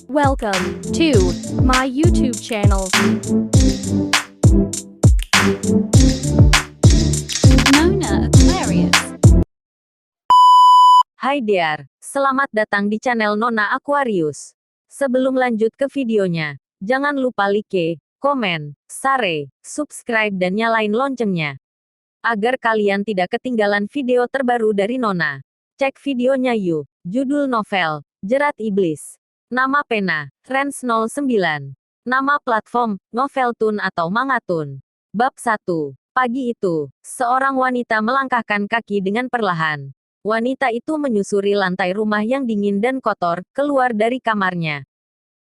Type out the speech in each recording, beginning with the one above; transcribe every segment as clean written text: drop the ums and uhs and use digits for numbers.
Welcome to my YouTube channel. Nona Aquarius. Hai dear, selamat datang di channel Nona Aquarius. Sebelum lanjut ke videonya, jangan lupa like, komen, share, subscribe dan nyalain loncengnya. Agar kalian tidak ketinggalan video terbaru dari Nona. Cek videonya yuk. Judul novel, Jerat Iblis. Nama pena, Rens 09. Nama platform, Noveltoon atau Mangatun. Bab 1. Pagi itu, seorang wanita melangkahkan kaki dengan perlahan. Wanita itu menyusuri lantai rumah yang dingin dan kotor, keluar dari kamarnya.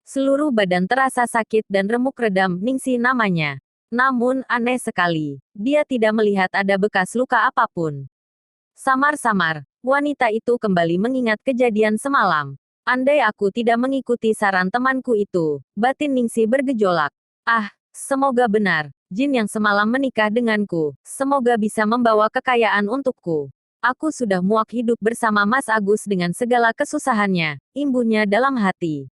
Seluruh badan terasa sakit dan remuk redam, Ningsih namanya. Namun, aneh sekali, dia tidak melihat ada bekas luka apapun. Samar-samar, wanita itu kembali mengingat kejadian semalam. Andai aku tidak mengikuti saran temanku itu, batin Ningsih bergejolak. Ah, semoga benar, jin yang semalam menikah denganku, semoga bisa membawa kekayaan untukku. Aku sudah muak hidup bersama Mas Agus dengan segala kesusahannya, imbuhnya dalam hati.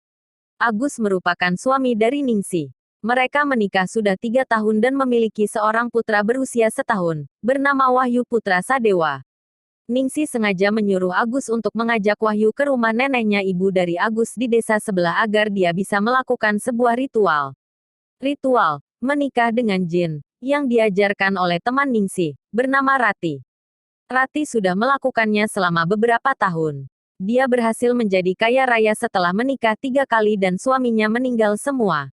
Agus merupakan suami dari Ningsih. Mereka menikah sudah 3 tahun dan memiliki seorang putra berusia setahun, bernama Wahyu Putra Sadewa. Ningsih sengaja menyuruh Agus untuk mengajak Wahyu ke rumah neneknya ibu dari Agus di desa sebelah agar dia bisa melakukan sebuah ritual. Ritual menikah dengan jin, yang diajarkan oleh teman Ningsih, bernama Rati. Rati sudah melakukannya selama beberapa tahun. Dia berhasil menjadi kaya raya setelah menikah 3 kali dan suaminya meninggal semua.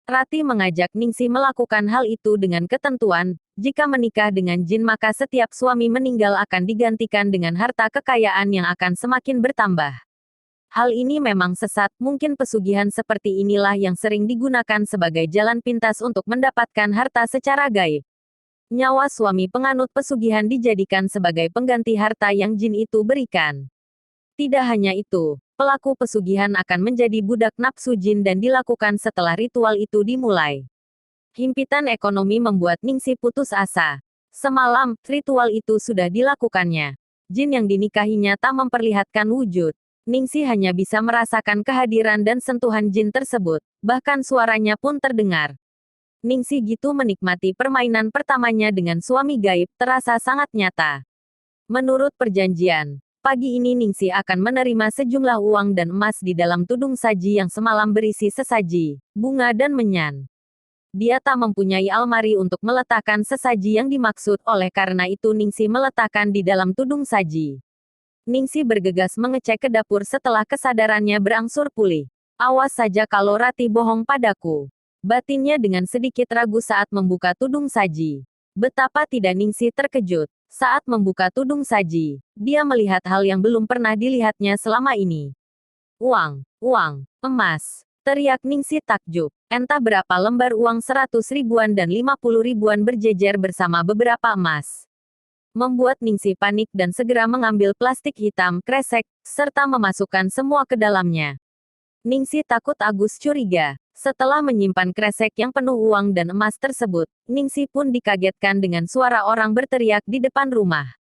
Rati mengajak Ningsih melakukan hal itu dengan ketentuan, jika menikah dengan jin maka setiap suami meninggal akan digantikan dengan harta kekayaan yang akan semakin bertambah. Hal ini memang sesat, mungkin pesugihan seperti inilah yang sering digunakan sebagai jalan pintas untuk mendapatkan harta secara gaib. Nyawa suami penganut pesugihan dijadikan sebagai pengganti harta yang jin itu berikan. Tidak hanya itu, pelaku pesugihan akan menjadi budak nafsu jin dan dilakukan setelah ritual itu dimulai. Himpitan ekonomi membuat Ningsih putus asa. Semalam, ritual itu sudah dilakukannya. Jin yang dinikahinya tak memperlihatkan wujud. Ningsih hanya bisa merasakan kehadiran dan sentuhan jin tersebut, bahkan suaranya pun terdengar. Ningsih gitu menikmati permainan pertamanya dengan suami gaib terasa sangat nyata. Menurut perjanjian, pagi ini Ningsih akan menerima sejumlah uang dan emas di dalam tudung saji yang semalam berisi sesaji, bunga dan menyan. Dia tak mempunyai almari untuk meletakkan sesaji yang dimaksud, oleh karena itu Ningsih meletakkan di dalam tudung saji. Ningsih bergegas mengecek ke dapur setelah kesadarannya berangsur pulih. Awas saja kalau Rati bohong padaku. Batinnya dengan sedikit ragu saat membuka tudung saji. Betapa tidak Ningsih terkejut. Saat membuka tudung saji, dia melihat hal yang belum pernah dilihatnya selama ini. Uang, emas. Teriak Ningsih takjub. Entah berapa lembar uang 100 ribuan dan 50 ribuan berjejer bersama beberapa emas. Membuat Ningsih panik dan segera mengambil plastik hitam, kresek, serta memasukkan semua ke dalamnya. Ningsih takut Agus curiga. Setelah menyimpan kresek yang penuh uang dan emas tersebut, Ningsih pun dikagetkan dengan suara orang berteriak di depan rumah.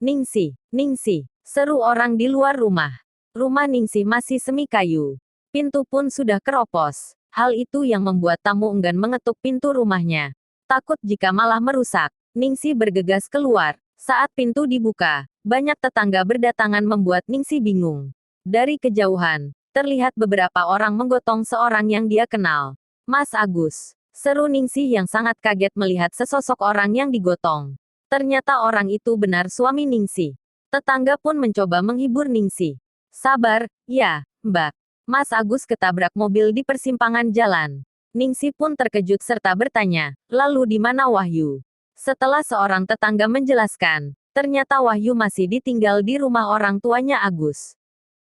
Ningsih, Ningsih, seru orang di luar rumah. Rumah Ningsih masih semi kayu. Pintu pun sudah keropos. Hal itu yang membuat tamu enggan mengetuk pintu rumahnya. Takut jika malah merusak. Ningsih bergegas keluar. Saat pintu dibuka, banyak tetangga berdatangan membuat Ningsih bingung. Dari kejauhan, terlihat beberapa orang menggotong seorang yang dia kenal. Mas Agus. Seru Ningsih yang sangat kaget melihat sesosok orang yang digotong. Ternyata orang itu benar suami Ningsih. Tetangga pun mencoba menghibur Ningsih. Sabar, ya, Mbak. Mas Agus ketabrak mobil di persimpangan jalan. Ningsih pun terkejut serta bertanya, lalu di mana Wahyu? Setelah seorang tetangga menjelaskan, ternyata Wahyu masih ditinggal di rumah orang tuanya Agus.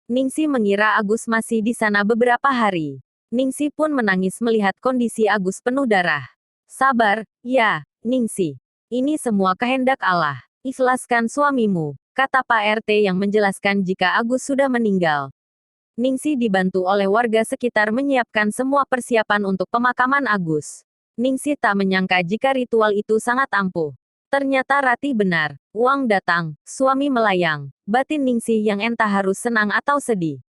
Ningsih mengira Agus masih di sana beberapa hari. Ningsih pun menangis melihat kondisi Agus penuh darah. Sabar, ya, Ningsih. Ini semua kehendak Allah. Ikhlaskan suamimu, kata Pak RT yang menjelaskan jika Agus sudah meninggal. Ningsih dibantu oleh warga sekitar menyiapkan semua persiapan untuk pemakaman Agus. Ningsih tak menyangka jika ritual itu sangat ampuh. Ternyata Rati benar. Uang datang, suami melayang. Batin Ningsih yang entah harus senang atau sedih.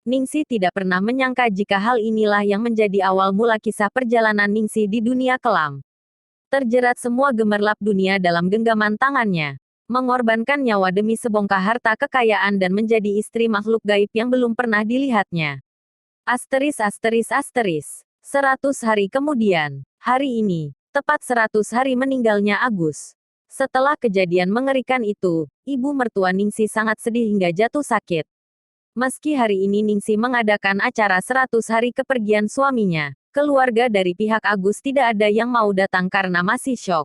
Ningsih tidak pernah menyangka jika hal inilah yang menjadi awal mula kisah perjalanan Ningsih di dunia kelam. Terjerat semua gemerlap dunia dalam genggaman tangannya. Mengorbankan nyawa demi sebongkah harta kekayaan dan menjadi istri makhluk gaib yang belum pernah dilihatnya. Asteris asteris asteris. 100 hari kemudian, hari ini, tepat 100 hari meninggalnya Agus. Setelah kejadian mengerikan itu, ibu mertua Ningsih sangat sedih hingga jatuh sakit. Meski hari ini Ningsih mengadakan acara 100 hari kepergian suaminya, keluarga dari pihak Agus tidak ada yang mau datang karena masih syok.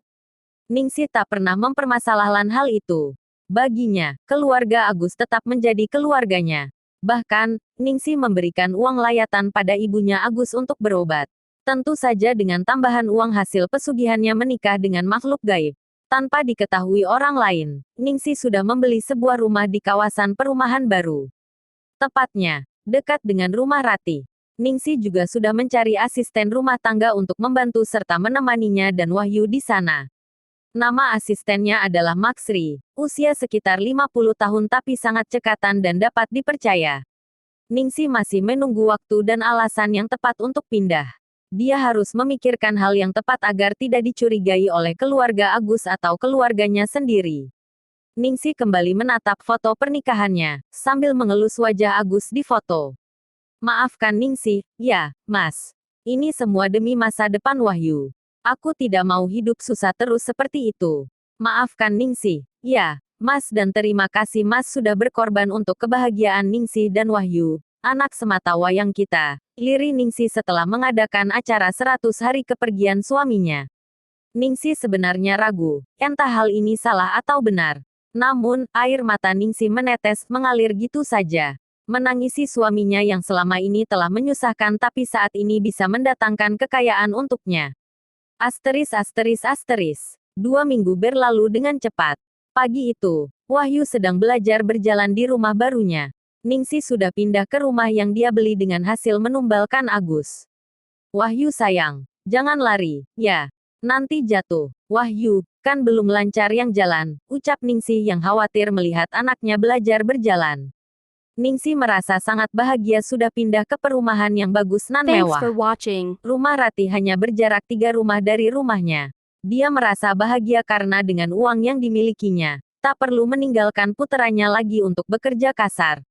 Ningsih tak pernah mempermasalahkan hal itu. Baginya, keluarga Agus tetap menjadi keluarganya. Bahkan, Ningsih memberikan uang layatan pada ibunya Agus untuk berobat. Tentu saja dengan tambahan uang hasil pesugihannya menikah dengan makhluk gaib. Tanpa diketahui orang lain, Ningsih sudah membeli sebuah rumah di kawasan perumahan baru. Tepatnya, dekat dengan rumah Rati. Ningsih juga sudah mencari asisten rumah tangga untuk membantu serta menemaninya dan Wahyu di sana. Nama asistennya adalah Maxri, usia sekitar 50 tahun tapi sangat cekatan dan dapat dipercaya. Ningsih masih menunggu waktu dan alasan yang tepat untuk pindah. Dia harus memikirkan hal yang tepat agar tidak dicurigai oleh keluarga Agus atau keluarganya sendiri. Ningsih kembali menatap foto pernikahannya, sambil mengelus wajah Agus di foto. Maafkan Ningsih, ya, Mas. Ini semua demi masa depan Wahyu. Aku tidak mau hidup susah terus seperti itu. Maafkan Ningsih, ya, Mas dan terima kasih Mas sudah berkorban untuk kebahagiaan Ningsih dan Wahyu, anak semata wayang kita. Lirih Ningsih setelah mengadakan acara 100 hari kepergian suaminya. Ningsih sebenarnya ragu, entah hal ini salah atau benar. Namun, air mata Ningsih menetes mengalir gitu saja. Menangisi suaminya yang selama ini telah menyusahkan tapi saat ini bisa mendatangkan kekayaan untuknya. Asteris asteris asteris. 2 minggu berlalu dengan cepat. Pagi itu, Wahyu sedang belajar berjalan di rumah barunya. Ningsih sudah pindah ke rumah yang dia beli dengan hasil menumbalkan Agus. Wahyu sayang, jangan lari, ya. Nanti jatuh. Wahyu, kan belum lancar yang jalan, ucap Ningsih yang khawatir melihat anaknya belajar berjalan. Ningsih merasa sangat bahagia sudah pindah ke perumahan yang bagus nan Thanks mewah. for watching. Rumah Rati hanya berjarak 3 rumah dari rumahnya. Dia merasa bahagia karena dengan uang yang dimilikinya, tak perlu meninggalkan puteranya lagi untuk bekerja kasar.